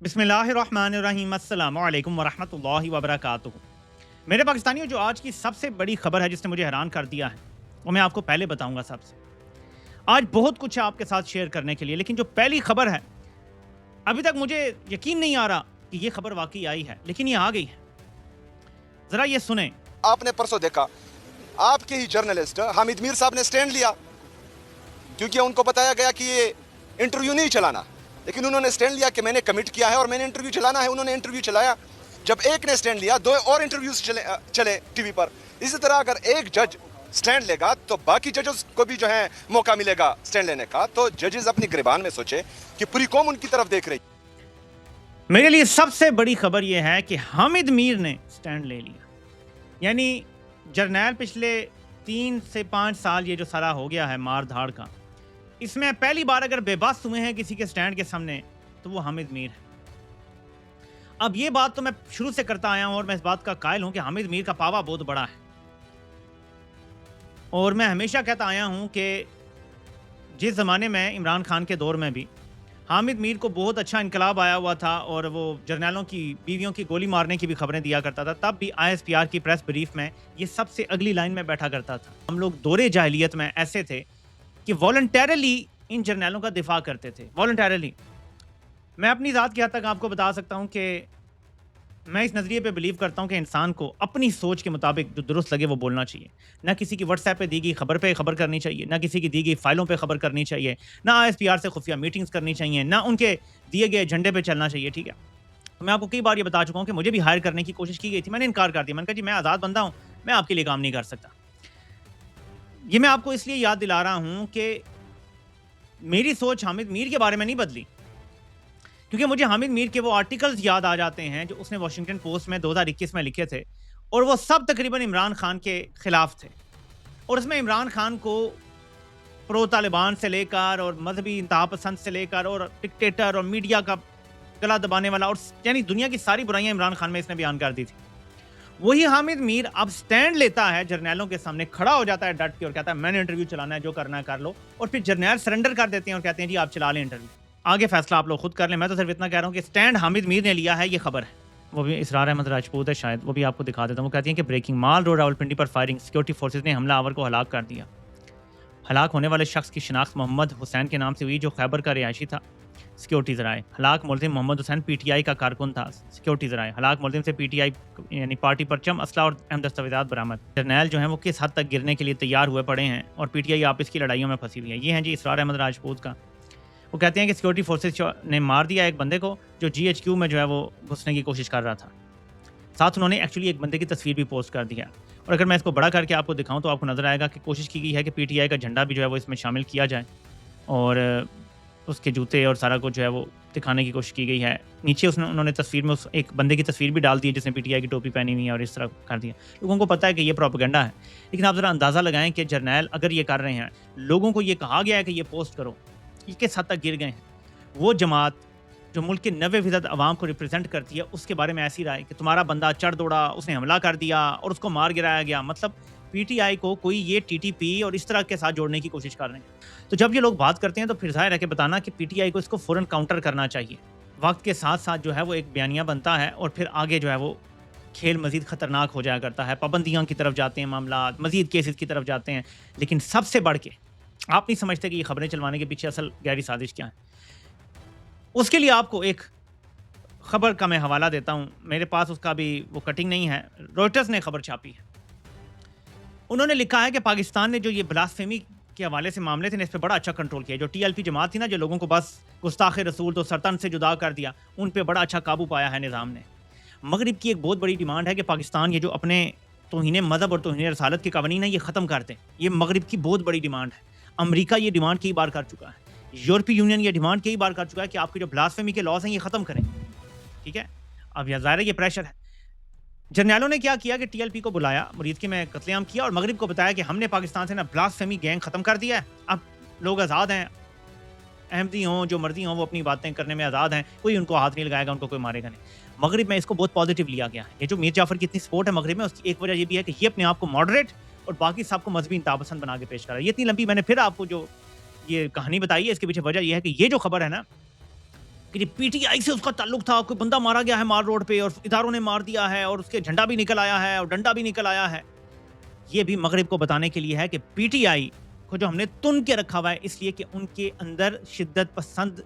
बिस्मिल्लाहिर्रहमानिर्रहीम अस्सलामु अलैकुम वरहमतुल्लाहि वबरकातुहू। मेरे पाकिस्तानियों, जो आज की सबसे बड़ी खबर है जिसने मुझे हैरान कर दिया है, वो मैं आपको पहले बताऊंगा। सबसे आज बहुत कुछ है आपके साथ शेयर करने के लिए, लेकिन जो पहली खबर है, अभी तक मुझे यकीन नहीं आ रहा कि ये खबर वाकई आई है, लेकिन ये आ गई है। जरा ये सुने। आपने परसों देखा, आपके ही जर्नलिस्ट हामिद मीर साहब ने स्टैंड लिया, क्योंकि उनको बताया गया कि ये इंटरव्यू नहीं चलाना, लेकिन उन्होंने स्टैंड लिया कि मैंने कमिट किया है और मैंने इंटरव्यू चलाना है। उन्होंने इंटरव्यू चलाया। जब एक ने स्टैंड लिया, 2 और इंटरव्यूज चले टीवी पर। इसी तरह अगर एक जज स्टैंड लेगा तो बाकी जजेस को भी जो है मौका मिलेगा स्टैंड लेने का। तो जजेस अपनी गिरबान में सोचे कि पूरी कौम उनकी तरफ देख रही। मेरे लिए सबसे बड़ी खबर यह है कि हामिद मीर ने स्टैंड ले लिया। यानी जर्नैल पिछले 3 से 5 साल ये जो सारा हो गया है मार धाड़ का, इसमें पहली बार अगर बेबस हुए हैं किसी के स्टैंड के सामने तो वो हामिद मीर है। अब ये बात तो मैं शुरू से करता आया हूं और मैं इस बात का कायल हूं कि हामिद मीर का पावा बहुत बड़ा है। और मैं हमेशा कहता आया हूं कि जिस ज़माने में इमरान खान के दौर में भी हामिद मीर को बहुत अच्छा इनकलाब आया हुआ था और वो जर्नैलों की बीवियों की गोली मारने की भी खबरें दिया करता था, तब भी ISPR की प्रेस ब्रीफ में ये सबसे अगली लाइन में बैठा करता था। हम लोग दौरे जाहिलियत में ऐसे थे कि वॉलंटरली इन जर्नैलों का दिफा करते थे। वॉलंटरली मैं अपनी ज़ात की हद तक आपको बता सकता हूँ कि मैं इस नज़रिए पे बिलीव करता हूँ कि इंसान को अपनी सोच के मुताबिक जो दुरुस्त लगे वो बोलना चाहिए। ना किसी की व्हाट्सएप पे दी गई खबर पे खबर करनी चाहिए, ना किसी की दी गई फाइलों पे खबर करनी चाहिए, ना ISPR से खुफिया मीटिंग्स करनी चाहिए, ना उनके दिए गए एजेंडे पे चलना चाहिए। ठीक है, तो मैं आपको कई बार ये बता चुका हूँ कि मुझे भी हायर करने की कोशिश की गई थी, मैंने इनकार कर दिया। मैंने कहा जी मैं आज़ाद बंदा हूँ, मैं आपके लिए काम नहीं कर सकता। ये मैं आपको इसलिए याद दिला रहा हूँ कि मेरी सोच हामिद मीर के बारे में नहीं बदली, क्योंकि मुझे हामिद मीर के वो आर्टिकल्स याद आ जाते हैं जो उसने वॉशिंगटन पोस्ट में 2021 में लिखे थे, और वो सब तकरीबन इमरान खान के खिलाफ थे। और उसमें इमरान खान को प्रो तालिबान से लेकर और मजहबी इंतहा पसंद से लेकर और डिक्टेटर और मीडिया का गला दबाने वाला और यानी दुनिया की सारी बुराइयां इमरान खान में इसने बयान कर दी थी। वही हामिद मीर अब स्टैंड लेता है, जर्नैलों के सामने खड़ा हो जाता है डट के और कहता है मैंने इंटरव्यू चलाना है, जो करना है कर लो। और फिर जर्नैल सरेंडर कर देते हैं और कहते हैं जी आप चला लें इंटरव्यू, आगे फैसला आप लोग खुद कर लें। मैं तो सिर्फ इतना कह रहा हूँ कि स्टैंड हामिद मीर ने लिया है, ये खबर है। वो भी इसरार अहमद राजपूत है शायद, वो भी आपको दिखा देता हूँ। वो कहती हैं कि ब्रेकिंग माल रोड रावलपिंडी पर फायरिंग, सिक्योरिटी फोर्सेज ने हमलावर को हलाक कर दिया। हलाक होने वाले शख्स की शिनाख्त मोहम्मद हुसैन के नाम से हुई, जो खैबर का रिहायशी था। सिक्योरिटी ज़राए हलाक मुलजिम मोहम्मद हुसैन PTI का कारकुन था। सिक्योरिटी ज़राए हलाक मुलजिम से PTI यानी पार्टी परचम, असला और अहम दस्तावेजात बरामद। जर्नैल जो हैं वो किस हद तक गिरने के लिए तैयार हुए पड़े हैं और PTI आपस की लड़ाइयों में फंसी हुई है। ये हैं जी इसरार अहमद राजपूत का। वो कहते हैं कि सिक्योरिटी फोर्सेज ने मार दिया एक बंदे को जो GHQ में जो है वो घुसने की कोशिश कर रहा था। साथ उन्होंने एक्चुअली एक बंदे की तस्वीर भी पोस्ट कर दिया। और अगर मैं इसको बड़ा करके आपको दिखाऊं तो आपको नज़र आएगा कि कोशिश की गई है कि PTI का झंडा भी जो है वो इसमें शामिल किया जाए और उसके जूते और सारा कुछ जो है वो दिखाने की कोशिश की गई है। नीचे उन्होंने तस्वीर में उस एक बंदे की तस्वीर भी डाल दी है जिसने PTI की टोपी पहनी हुई है और इस तरह कर दिया। लोगों को पता है कि ये प्रोपेगेंडा है, लेकिन आप ज़रा अंदाज़ा लगाएं कि जर्नैल अगर ये कर रहे हैं, लोगों को ये कहा गया है कि ये पोस्ट करो, ये किस हद तक गिर गए हैं। वो जमात जो मुल्क के 90% आवाम को रिप्रेजेंट करती है, उसके बारे में ऐसी राय कि तुम्हारा बंदा चढ़ दौड़ा, उसने हमला कर दिया और उसको मार गिराया गया। मतलब PTI को कोई ये TTP और इस तरह के साथ जोड़ने की कोशिश कर रहे हैं। तो जब ये लोग बात करते हैं तो फिर जाहिर है कि बताना कि PTI को इसको फ़ौरन काउंटर करना चाहिए। वक्त के साथ साथ जो है वो एक बयानिया बनता है और फिर आगे जो है वो खेल मज़ीद ख़तरनाक हो जाया करता है। पाबंदियों की तरफ जाते हैं मामला, मज़ीद केसेस की तरफ जाते हैं। लेकिन सबसे बढ़ के आप नहीं समझते कि ये खबरें चलवाने के पीछे असल गहरी साजिश क्या है। उसके लिए आपको एक खबर का मैं हवाला देता हूं, मेरे पास उसका भी वो कटिंग नहीं है। रॉयटर्स ने खबर छापी है। उन्होंने लिखा है कि पाकिस्तान ने जो ये ब्लास्फेमी के हवाले से मामले थे, इस पर बड़ा अच्छा कंट्रोल किया। जो TLP जमात थी ना, जो लोगों को बस गुस्ताखे रसूल तो सरतन से जुदा कर दिया, उन पर बड़ा अच्छा काबू पाया है निज़ाम ने। मगरिब की एक बहुत बड़ी डिमांड है कि पाकिस्तान ये जो अपने तौहीन मज़हब और तौहीन रसालत के कवानीन है ये ख़त्म कर दें। ये मगरिब की बहुत बड़ी डिमांड है। अमरीका ये डिमांड कई बार कर चुका है, यूरोपीय यूनियन ये डिमांड कई बार कर चुका है कि आपके जो ब्लास्फेमी के लॉस हैं ये ख़त्म करें। ठीक है, अब यह ज़ाहिर है ये प्रेशर है। जर्नैलों ने क्या किया कि TLP को बुलाया, मुरीदकी में कत्लेआम किया और मगरिब को बताया कि हमने पाकिस्तान से ना ब्लास्फेमी गैंग ख़त्म कर दिया है, अब लोग आज़ाद हैं, अहमदी हों जो मर्जी हों वो अपनी बातें करने में आज़ाद हैं, कोई उनको हाथ नहीं लगाएगा, उनको कोई मारेगा नहीं। मगरिब में इसको बहुत पॉजिटिव लिया गया। ये जो मीर जाफ़र की इतनी सपोर्ट है मगरिब में, उसकी एक वजह ये भी है कि ये अपने आप को मॉडरेट और बाकी सबको मजहबी इंतहापसंद बना के पेश कर रहा है। ये इतनी लंबी मैंने फिर आपको जो ये कहानी बताई है, इसके पीछे वजह यह है कि ये जो खबर है ना कि जी पीटीआई से उसका ताल्लुक था, कोई बंदा मारा गया है मार रोड पे और इदारों ने मार दिया है और उसके झंडा भी निकल आया है और डंडा भी निकल आया है। ये भी मगरिब को बताने के लिए है कि पीटीआई को जो हमने तुन के रखा हुआ है इसलिए कि उनके अंदर शिद्दत पसंद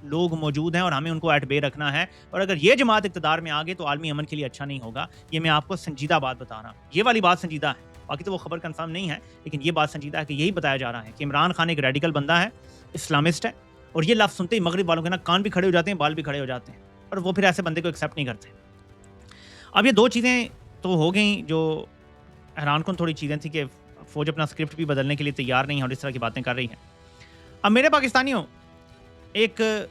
लोग मौजूद हैं और हमें उनको एट बे रखना है। और अगर ये जमात इक़्तिदार में आ गए तो आलमी अमन के लिए अच्छा नहीं होगा। ये मैं आपको संजीदा बात बता रहा हूँ, ये वाली बात संजीदा है। बाकी तो वो खबर कंफर्म नहीं है, लेकिन ये बात संजीदा है कि यही बताया जा रहा है कि इमरान खान एक रेडिकल बंदा है, इस्लामिस्ट है, और ये लफ्ज़ सुनते ही मगरिब वालों के ना कान भी खड़े हो जाते हैं, बाल भी खड़े हो जाते हैं, और वो फिर ऐसे बंदे को एक्सेप्ट नहीं करते। अब ये दो चीज़ें तो हो गई जो हैरानकुन थोड़ी चीज़ें थी कि फौज अपना स्क्रिप्ट भी बदलने के लिए तैयार नहीं है और इस तरह की बातें कर रही है। अब मेरे पाकिस्तानियों, एक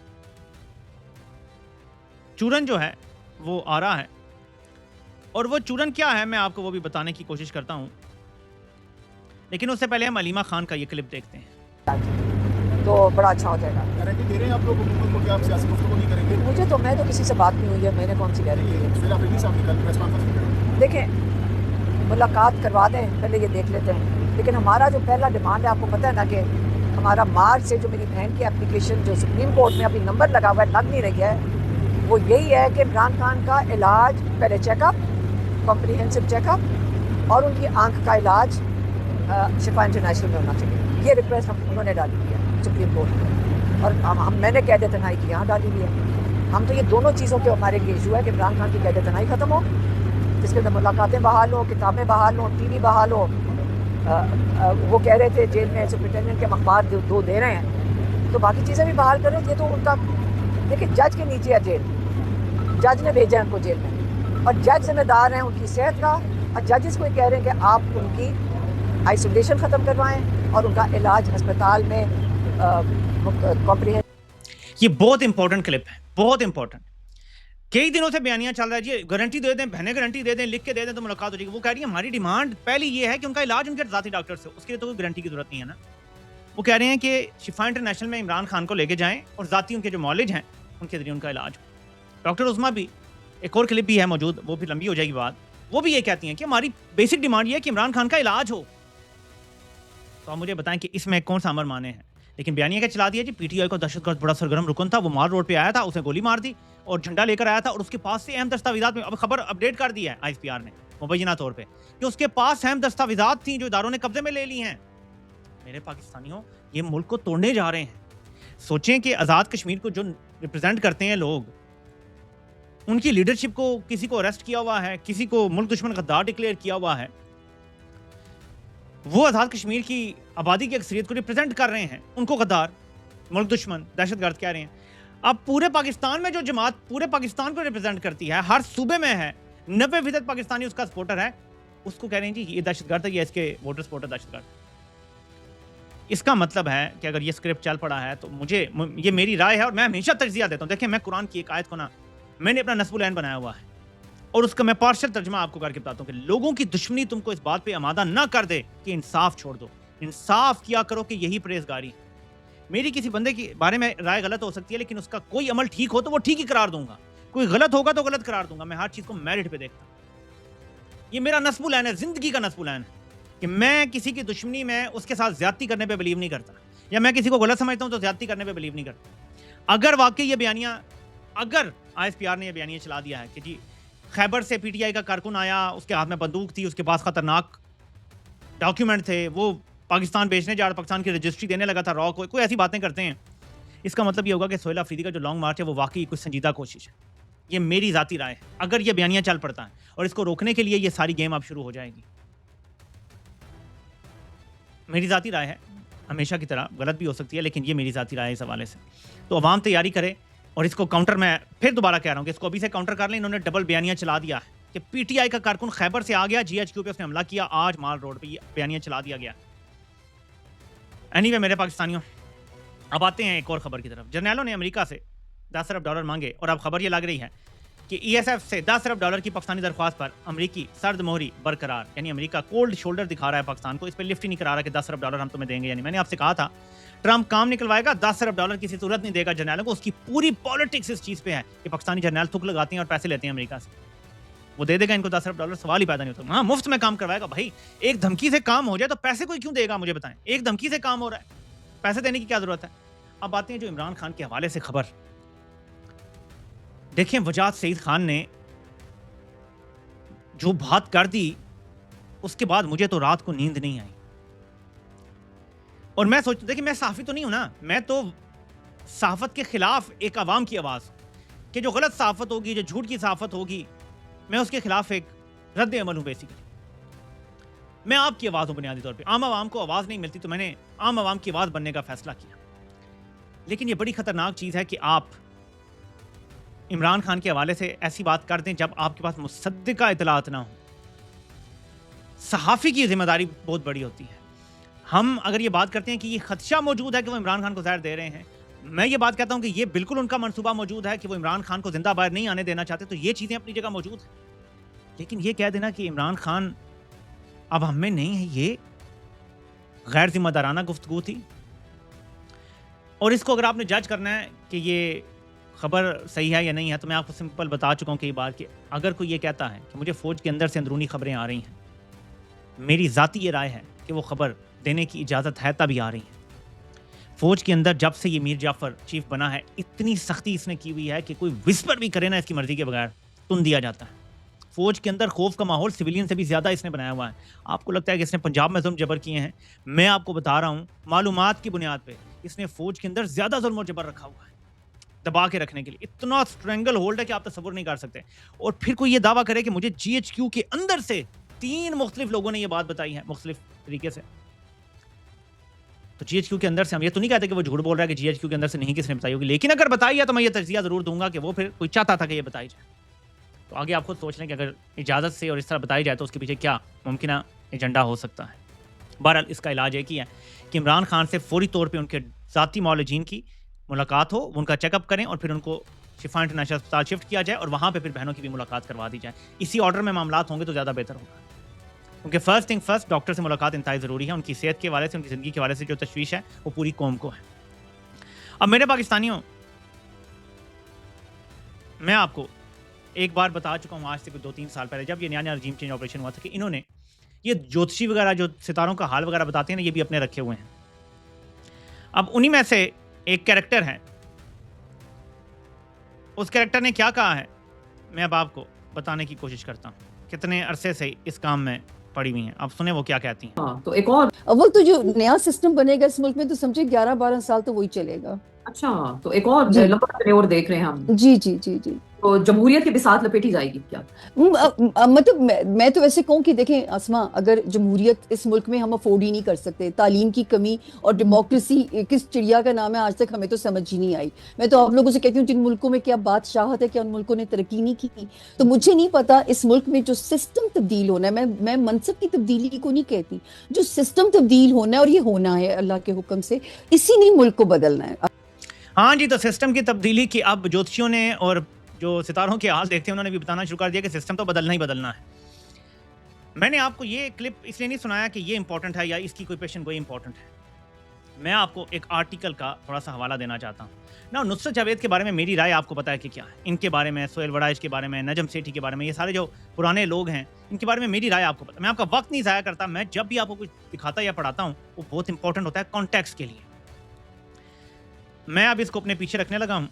चूरन जो है वो आ रहा है, और वो चूरन क्या है मैं आपको वो भी बताने की कोशिश करता हूँ, लेकिन उससे पहले हम अलीमा खान का ये क्लिप देखते हैं। तो बड़ा अच्छा हो जाएगा। गारंटी दे रहे हैं आप लोग हुकूमत को कि आप सियासी गुफ्तगू नहीं करेंगे? मैं तो किसी से बात नहीं हुई है, मैंने कौन सी गारंटी दी है? फिर आप इतनी साहब कल प्रेस कॉन्फ्रेंस में करें। देखें, मुलाकात करवा दें, पहले ये देख लेते हैं। लेकिन हमारा जो पहला डिमांड है, आपको पता है ना कि हमारा मार्च से जो मेरी बहन की एप्लीकेशन जो सुप्रीम कोर्ट में अभी नंबर लगा हुआ है, लग नहीं रही है, वो यही है कि इमरान खान का इलाज पहले चेकअप, कॉम्प्रिहेंसिव चेकअप, और उनकी आंख का इलाज शिफा इंटरनेशनल में होना चाहिए। ये रिक्वेस्ट उन्होंने डाली हुई है सुप्रीम कोर्ट में, और मैंने कैद तनाई की यहाँ डाली हुई है। हम तो ये दोनों चीज़ों के हमारे लिए इशू है कि इमरान खान की कैद तनाई ख़त्म हो, जिसके अंदर मुलाकातें बहाल हो, किताबें बहाल हो, टीवी बहाल हो। वो कह रहे थे जेल में सुप्रिटेंडेंट के अखबार दो दे रहे हैं, तो बाकी चीज़ें भी बहाल करें। ये तो उनका, देखिए जज के नीचे है जेल, जज ने भेजा है उनको जेल में, और जज जिम्मेदार हैं उनकी सेहत का, और जजेस को कह रहे हैं कि आप उनकी आइसोलेशन ख़त्म करवाएं और उनका इलाज अस्पताल में कॉम्प्रिहेंसिव। ये बहुत इंपॉर्टेंट क्लिप है, बहुत इंपॉर्टेंट। कई दिनों से बयानियां चल रहा है, जी गारंटी दे दें, बहने गारंटी दे दें, लिख के दे दें तो मुलाकात हो जाएगी। वो कह रही है हमारी डिमांड पहली ये है कि उनका इलाज उनके ज़ाती डॉक्टर से, उसके लिए तो कोई गारंटी की जरूरत नहीं है ना। वो कह रहे हैं कि शिफा इंटरनेशनल में इमरान खान को लेके जाएं और ज़ाती उनके जो मौलिज हैं उनके जरिए उनका इलाज हो। डॉक्टर उस्मा भी, एक और क्लिप भी है मौजूद, वो भी लंबी हो जाएगी बात, वो भी ये कहती हैं कि हमारी बेसिक डिमांड ये है कि इमरान खान का इलाज हो। तो आप मुझे बताएं कि इसमें कौन सा अमर माने हैं। लेकिन बयानिया क्या चला दिया जी, पीटीआई को दहशतगर्द बड़ा सरगर्म रुकन था, वो मार रोड पे आया था, उसने गोली मार दी और झंडा लेकर आया था, और उसके पास से अहम दस्तावेजात में, अब खबर अपडेट कर दी है आईएसपीआर ने मुबैना तौर पे कि उसके पास अहम दस्तावेजात थी जो इदारों ने कब्जे में ले ली हैं। मेरे पाकिस्तानियों, ये मुल्क को तोड़ने जा रहे हैं। सोचें कि आज़ाद कश्मीर को जो रिप्रेजेंट करते हैं लोग, उनकी लीडरशिप को किसी को अरेस्ट किया हुआ है, किसी को मुल्क दुश्मन गद्दार डिक्लेयर किया हुआ है, वो आज़ाद कश्मीर की आबादी की अक्सरियत को रिप्रेजेंट कर रहे हैं, उनको गद्दार, मुल्क दुश्मन, दहशतगर्द कह रहे हैं। अब पूरे पाकिस्तान में जो जमात पूरे पाकिस्तान को रिप्रेजेंट करती है, हर सूबे में है, 90% पाकिस्तानी उसका सपोर्टर है, उसको कह रहे हैं जी ये दहशतगर्द है, ये इसके वोटर सपोर्टर दहशतगर्द। इसका मतलब है कि अगर ये स्क्रिप्ट चल पड़ा है तो ये मेरी राय है और मैं हमेशा तर्जिया देता हूँ। देखिए, मैं कुरान की एक आयत को ना, मैंने अपना नस्बुल ऐन बनाया हुआ है और उसका मैं पार्शल तर्जमा आपको करके बताता हूँ कि लोगों की दुश्मनी तुमको इस बात पे आमादा ना कर दे कि इंसाफ छोड़ दो। इंसाफ किया करो कि यही परहेजगारी है। मेरी किसी बंदे के बारे में राय गलत हो सकती है, लेकिन उसका कोई अमल ठीक हो तो वो ठीक ही करार दूंगा, कोई गलत होगा तो गलत करार दूंगा। मैं हर चीज़ को मेरिट पे देखता हूँ। ये मेरा नस्बुल ऐन है, जिंदगी का नस्बुल ऐन है कि मैं किसी की दुश्मनी में उसके साथ ज्यादती करने पे बिलीव नहीं करता, या मैं किसी को गलत समझता हूं तो ज्यादती करने पे बिलीव नहीं करता। अगर वाकई ये बयानियां, अगर आईएसपीआर ने ये बयानियां चला दिया है कि जी खैबर से पीटीआई का कारकुन आया, उसके हाथ में बंदूक थी, उसके पास खतरनाक डॉक्यूमेंट थे, वो पाकिस्तान बेचने जा रहा, पाकिस्तान की रजिस्ट्री देने लगा था रॉ को, कोई ऐसी बातें करते हैं, इसका मतलब ये होगा कि सोहेल अफरीदी का जो लॉन्ग मार्च है वो वाकई कुछ संजीदा कोशिश है। ये मेरी जाती राय है। अगर ये बयानियां चल पड़ता है और इसको रोकने के लिए ये सारी गेम अब शुरू हो जाएगी। मेरी ज़ाती राय है, हमेशा की तरह गलत भी हो सकती है, लेकिन ये मेरी ज़ाती राय है इस हवाले से। तो अवाम तैयारी करे और इसको काउंटर, मैं फिर दोबारा कह रहा हूँ कि इसको अभी से काउंटर कर लें। इन्होंने डबल बयानियां चला दिया है कि पीटीआई का कारकुन खैबर से आ गया, जीएचक्यू पे उसने हमला किया, आज माल रोड पे ये बयानियां चला दिया गया। एनीवे मेरे पाकिस्तानियों, अब आते हैं एक और खबर की तरफ। जर्नैलों ने अमेरिका से 10 अरब डॉलर मांगे और अब खबर ये लग रही है कि ईएसएफ से 10 अरब डॉलर की पाकिस्तानी दरख्वास्त पर अमरीकी सर्द मोहरी बरकरार, यानी अमेरिका कोल्ड शोल्डर दिखा रहा है पाकिस्तान को, इस पर लिफ्ट ही नहीं करा रहा कि 10 अरब डॉलर हम तुम्हें देंगे। यानी मैंने आपसे कहा था ट्रंप काम निकलवाएगा, 10 अरब डॉलर किसी सूरत नहीं देगा जर्नैलों को। उसकी पूरी पॉलिटिक्स इस चीज़ पे है कि पाकिस्तानी जर्नैल थुक लगाते हैं और पैसे लेते हैं अमेरिका से। वो दे देगा इनको 10 अरब डॉलर, सवाल ही पैदा नहीं होता। हाँ, मुफ्त में काम करवाएगा। भाई, एक धमकी से काम हो जाए तो पैसे कोई क्यों देगा, मुझे बताएं। एक धमकी से काम हो रहा है, पैसे देने की क्या जरूरत है। अब आते हैं जो इमरान खान के हवाले से खबर। देखें, वजाहत सईद खान ने जो बात कर दी उसके बाद मुझे तो रात को नींद नहीं आई। और मैं सोचता, देखिए मैं सहाफ़ी तो नहीं हूं ना, मैं तो सहाफ़त के खिलाफ एक आवाम की आवाज़ कि जो गलत सहाफ़त होगी, जो झूठ की सहाफ़त होगी, मैं उसके खिलाफ एक रद्द अमल हूं। बेसिकली मैं आपकी आवाज़ हूं बुनियादी तौर पे। आम आवाम को आवाज़ नहीं मिलती तो मैंने आम आवाम की आवाज़ बनने का फैसला किया। लेकिन ये बड़ी ख़तरनाक चीज़ है कि आप इमरान खान के हवाले से ऐसी बात कर दें जब आपके पास मुसद्दिका इतलात ना हो। सहाफ़ी की जिम्मेदारी बहुत बड़ी होती है। हम अगर ये बात करते हैं कि ये खदशा मौजूद है कि वो इमरान खान को ज़हर दे रहे हैं, मैं ये बात कहता हूं कि ये बिल्कुल उनका मंसूबा मौजूद है कि वो इमरान खान को जिंदा बाहर नहीं आने देना चाहते, तो ये चीज़ें अपनी जगह मौजूद हैं। लेकिन ये कह देना कि इमरान खान अब हम में नहीं है, ये गैर जिम्मेदाराना गुफ्तगू थी। और इसको अगर आपने जज करना है कि ये खबर सही है या नहीं है, तो मैं आपको सिंपल बता चुका हूँ कई बार कि अगर कोई ये कहता है कि मुझे फ़ौज के अंदर से अंदरूनी खबरें आ रही हैं, मेरी ज़ाती ये राय है कि वो खबर देने की इजाज़त है तभी आ रही है। फ़ौज के अंदर जब से ये मीर जाफ़र चीफ बना है, इतनी सख्ती इसने की हुई है कि कोई विस्पर भी करे ना इसकी मर्ज़ी के बगैर तुन दिया जाता है। फ़ौज के अंदर खौफ का माहौल सिविलियन से भी ज़्यादा इसने बनाया हुआ है। आपको लगता है कि इसने पंजाब में जुल्म जबर किए हैं, मैं आपको बता रहा हूँ मालूमात की बुनियाद पर इसने फ़ौज के अंदर ज़्यादा जुल्म और जबर रखा हुआ है, दबा के रखने के लिए। इतना स्ट्रेंगल होल्ड है कि आप तसव्वुर नहीं कर सकते। और फिर कोई ये दावा करे कि मुझे GHQ के अंदर से 3 मुख्तलिफ लोगों ने ये बात बताई है मुख्तलिफ तरीके से, तो GHQ के अंदर से हम ये तो नहीं कहते कि वो झूठ बोल रहा है कि GHQ के अंदर से नहीं किसने बताई होगी, लेकिन अगर बताई है तो मैं ये तजज़िया ज़रूर दूंगा कि वो फिर कोई चाहता था कि ये बताई जाए। तो आगे आप खुद सोच लें कि अगर इजाज़त से और इस तरह बताई जाए तो उसके पीछे क्या मुमकिन एजेंडा हो सकता है। बहरहाल इसका इलाज एक ही है कि इमरान खान से फौरी तौर पर उनके ज़ाती मौलजीन की मुलाकात हो, उनका चेकअप करें और फिर उनको शिफा इंटरनेशनल अस्पताल शिफ्ट किया जाए और वहाँ पे फिर बहनों की भी मुलाकात करवा दी जाए। इसी ऑर्डर में मामलात होंगे तो ज़्यादा बेहतर होगा, क्योंकि फर्स्ट थिंग फर्स्ट डॉक्टर से मुलाकात इंतहाई ज़रूरी है। उनकी सेहत के हवाले से, उनकी ज़िंदगी के हवाले से जो तशवीश है वो पूरी कौम को है। अब मेरे पाकिस्तानियों, मैं आपको एक बार बता चुका हूँ आज से 2-3 साल पहले जब ये नया रजीम चेंज ऑपरेशन हुआ था कि इन्होंने ये ज्योतिषी वगैरह जो सितारों का हाल वगैरह बताते हैं ना, ये भी अपने रखे हुए हैं। अब उन्हीं में से एक कैरेक्टर है, उस कैरेक्टर ने क्या कहा है मैं अब आपको बताने की कोशिश करता हूँ। कितने अरसे से इस काम में पड़ी हुई हैं, आप सुने वो क्या कहती हैं। हाँ, तो एक और वो तो जो नया सिस्टम बनेगा इस मुल्क में तो समझे 11-12 साल तो वही चलेगा। अच्छा, तो एक और जी। लंबा टेन्योर देख रहे हैं हम, जी जी जी जी। तो जमहूरियत के बिसात लपेटी जाएगी क्या? मतलब मैं तो वैसे कहूँ कि देखें आसमा, अगर जमहूरियत इस मुल्क में हम अफोर्ड ही नहीं कर सकते, तालीम की कमी और डेमोक्रेसी किस चिड़िया का नाम है आज तक हमें तो समझ ही नहीं आई। मैं तो आप लोगों से कहती हूँ जिन मुल्कों में क्या बादशाहत है, क्या उन मुल्कों ने तरक्की नहीं की। तो मुझे नहीं पता इस मुल्क में जो सिस्टम तब्दील होना है, मैं मनसब की तब्दीली को नहीं कहती, जो सिस्टम तब्दील होना है और ये होना है अल्लाह के हुक्म से, इसी ने मुल्क को बदलना है। हाँ जी, तो सिस्टम की तब्दीली की अब ज्योतिषियों ने और जो सितारों के हाल देखते हैं उन्होंने भी बताना शुरू कर दिया कि सिस्टम तो बदलना ही बदलना है। मैंने आपको ये क्लिप इसलिए नहीं सुनाया कि ये इंपॉर्टेंट है या इसकी कोई पेशेंट गोई इंपॉर्टेंट है। मैं आपको एक आर्टिकल का थोड़ा सा हवाला देना चाहता हूँ ना। नुसरत जावेद के बारे में मेरी राय आपको पता है कि क्या है, इनके बारे में, सोहेल वड़ाइच के बारे में, नजम सेठी के बारे में, ये सारे जो पुराने लोग हैं इनके बारे में मेरी राय आपको पता। मैं आपका वक्त नहीं ज़ाया करता, मैं जब भी आपको कुछ दिखाता या पढ़ाता हूँ वो बहुत इंपॉर्टेंट होता है कॉन्टेक्स्ट के लिए। मैं अब इसको अपने पीछे रखने लगा हूँ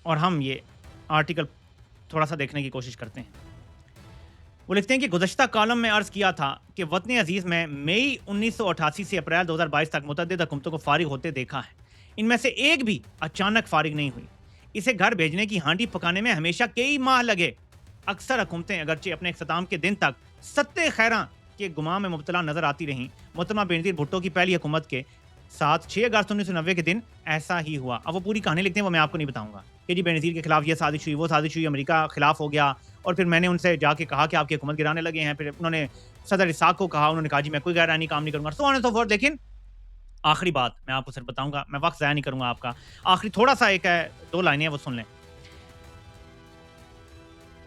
और हम ये आर्टिकल थोड़ा सा देखने की कोशिश करते हैं। वो लिखते हैं कि गुज़श्ता कॉलम में अर्ज़ किया था कि वतन अजीज़ में मई 1988 से अप्रैल 2022 तक मुतअद्दिद हुकूमतों को फारिग होते देखा है। इनमें से एक भी अचानक फारिग नहीं हुई। इसे घर भेजने की हांडी पकाने में हमेशा कई माह लगे। अक्सर हुकूमतें अगरचे अपने इख्तिताम के दिन तक सत्ते खैरा के गुमा में मुब्तला नजर आती रहीं। मोहतरमा बेनज़ीर भुट्टो की पहली हुकूमत के साथ 6 अगस्त 1990 के दिन ऐसा ही हुआ। अब वो पूरी कहानी लिखते हैं, वो मैं आपको नहीं बताऊंगा कि जी बेनज़ीर के खिलाफ ये साजिश हुई, वो साजिश हुई, अमेरिका खिलाफ हो गया और फिर मैंने उनसे जाके कहा कि आपकी हुकूमत गिराने लगे हैं। फिर उन्होंने सदर इसाक को कहा, उन्होंने कहा जी मैं कोई गैरानी काम नहीं करूंगा, so on and so fourth. लेकिन आखिरी बात मैं आपको सिर्फ बताऊंगा, मैं वक्त ज़ाया नहीं करूंगा आपका। आखिरी थोड़ा सा एक है, 2 लाइनें वो सुन लें।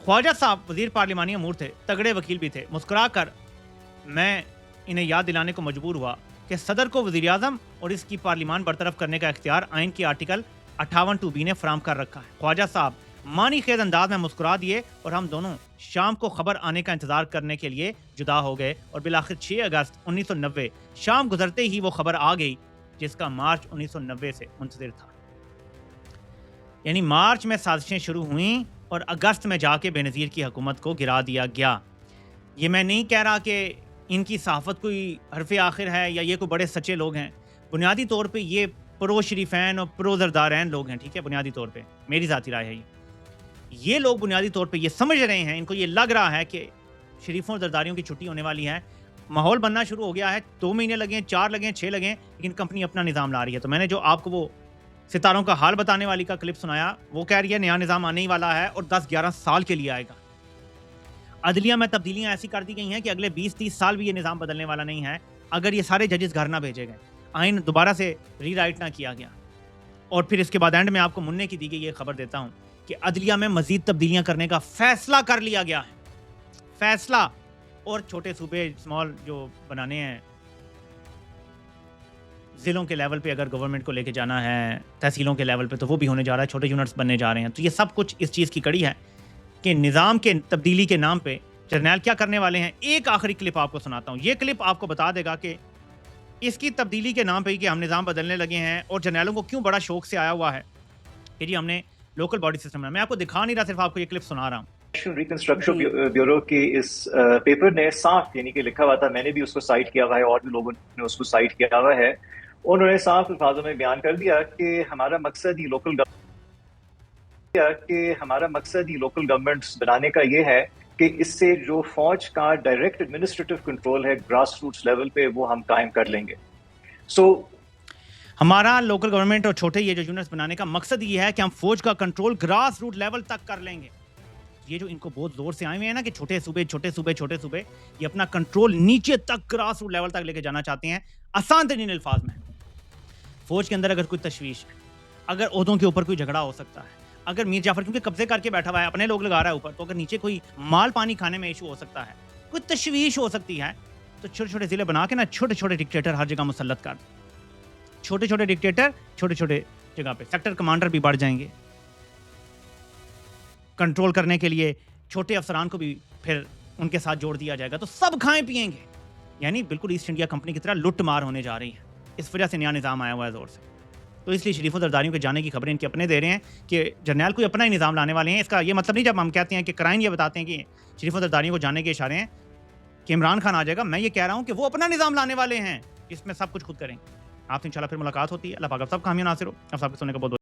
ख्वाजा साहब वजीर पार्लिमानी अमूर थे, तगड़े वकील भी थे। मुस्कुरा कर मैं इन्हें याद दिलाने को मजबूर हुआ कि सदर को वज़ीर आज़म और इसकी पार्लिमान बरतरफ करने का इख्तियार आइन की आर्टिकल 58(2)B ने फराम कर रखा है। ख्वाजा साहब मानी खेज अंदाज में मुस्कुरा दिए और हम दोनों शाम को खबर आने का इंतजार करने के लिए जुदा हो गए और बिलाखिर 6 अगस्त 1990 शाम गुजरते ही वो खबर आ गई जिसका मार्च 1990 से मुंतज़िर था। यानी मार्च में साजिशें शुरू हुई और अगस्त में जाके बेनज़ीर की हुकूमत को गिरा दिया गया। ये मैं नहीं कह रहा कि इनकी सहाफ़त कोई हरफ़ आखिर है या ये कोई बड़े सच्चे लोग हैं। बुनियादी तौर पे ये प्रो शरीफैन और प्रो ज़रदारैन लोग हैं, ठीक है, बुनियादी तौर पे मेरी ज़ाती राय है ये लोग बुनियादी तौर पे ये समझ रहे हैं, इनको ये लग रहा है कि शरीफों और ज़रदारियों की छुट्टी होने वाली है, माहौल बनना शुरू हो गया है, 2 महीने लगे, 4 लगे, 6 लगे, लेकिन कंपनी अपना निज़ाम ला रही है। तो मैंने जो आपको वो सितारों का हाल बताने वाली का क्लिप सुनाया, वो कह रही है नया निज़ाम आने ही वाला है और 10-11 साल के लिए आएगा। अदलिया में तब्दीलियां ऐसी कर दी गई हैं कि अगले 20-30 साल भी ये निज़ाम बदलने वाला नहीं है अगर ये सारे जजेस घर ना भेजे गए, आइन दोबारा से रीराइट ना किया गया। और फिर इसके बाद एंड में आपको मुन्ने की दी गई ये खबर देता हूँ कि अदलिया में मजीद तब्दीलियां करने का फैसला कर लिया गया है। फैसला। और छोटे सूबे स्मॉल जो बनाने हैं ज़िलों के लेवल पे, अगर गवर्नमेंट को लेके जाना है तहसीलों के लेवल पे, तो वो भी होने जा रहा है, छोटे यूनिट्स बनने जा रहे हैं। तो ये सब कुछ इस चीज़ की कड़ी है कि निज़ाम के तब्दीली के नाम पे जर्नैल क्या करने वाले हैं। एक आखिरी क्लिप आपको सुनाता हूँ, ये क्लिप आपको बता देगा कि इसकी तब्दीली के नाम पे कि हम निज़ाम बदलने लगे हैं और जर्नैलों को क्यों बड़ा शौक से आया हुआ है कि जी हमने लोकल बॉडी सिस्टम में। मैं आपको दिखा नहीं रहा, सिर्फ आपको ये क्लिप सुना रहा हूँ। नेशनल रिकंस्ट्रक्शन ब्यूरो के इस पेपर ने साफ यानी कि लिखा हुआ था, मैंने भी उसको साइट किया हुआ है और भी लोगों ने उसको साइट किया हुआ है। उन्होंने साफ अल्फाजों में बयान कर दिया कि हमारा मकसद ही लोकल गवर्नमेंट्स बनाने का ये है कि इससे जो फौज का डायरेक्ट एडमिनिस्ट्रेटिव कंट्रोल है ग्रास रूट्स लेवल पे वो हम कायम कर लेंगे। हमारा लोकल गवर्नमेंट और छोटे ये जो यूनिट्स बनाने का मकसद ये है कि हम फौज का कंट्रोल ग्रास रूट लेवल तक कर लेंगे। ये जो इनको बहुत जोर से आए हुए हैं ना कि छोटे सूबे ये अपना कंट्रोल नीचे तक ग्रास रूट लेवल तक लेके जाना चाहते हैं। आसान तरीन अल्फाज में, फौज के अंदर अगर कोई तशवीश है, अगर ओहदों के ऊपर कोई झगड़ा हो सकता है, अगर मीर जाफर क्योंकि कब्जे करके बैठा हुआ है, अपने लोग लगा रहा है ऊपर, तो अगर नीचे कोई माल पानी खाने में इशू हो सकता है, कोई तशवीश हो सकती है, तो छोटे छोटे जिले बना के ना छोटे छोटे डिक्टेटर हर जगह मुसल्लत कर, छोटे छोटे डिक्टेटर छोटे छोटे जगह पे, सेक्टर कमांडर भी बढ़ जाएंगे कंट्रोल करने के लिए, छोटे अफसरान को भी फिर उनके साथ जोड़ दिया जाएगा, तो सब खाएं पिएंगे। यानी बिल्कुल ईस्ट इंडिया कंपनी की तरह लुट मार होने जा रही है। इस वजह से नया निज़ाम आया हुआ है जोर से। तो इसलिए शरीफों ज़रदारियों के जाने की खबरें इनके अपने दे रहे हैं कि जर्नैल कोई अपना ही निज़ाम लाने वाले हैं। इसका ये मतलब नहीं जब हम कहते हैं कि क्राइन ये बताते हैं कि शरीफों ज़रदारियों को जाने के इशारे हैं कि इमरान खान आ जाएगा, मैं ये कह रहा हूँ कि वो अपना निज़ाम लाने वाले हैं, इसमें सब कुछ खुद करेंगे। आपसे इंशाल्लाह फिर मुलाकात होती है। अल्लाह पाक आप सब कामयाब नासिर हो। आप सबको सुनने का बहुत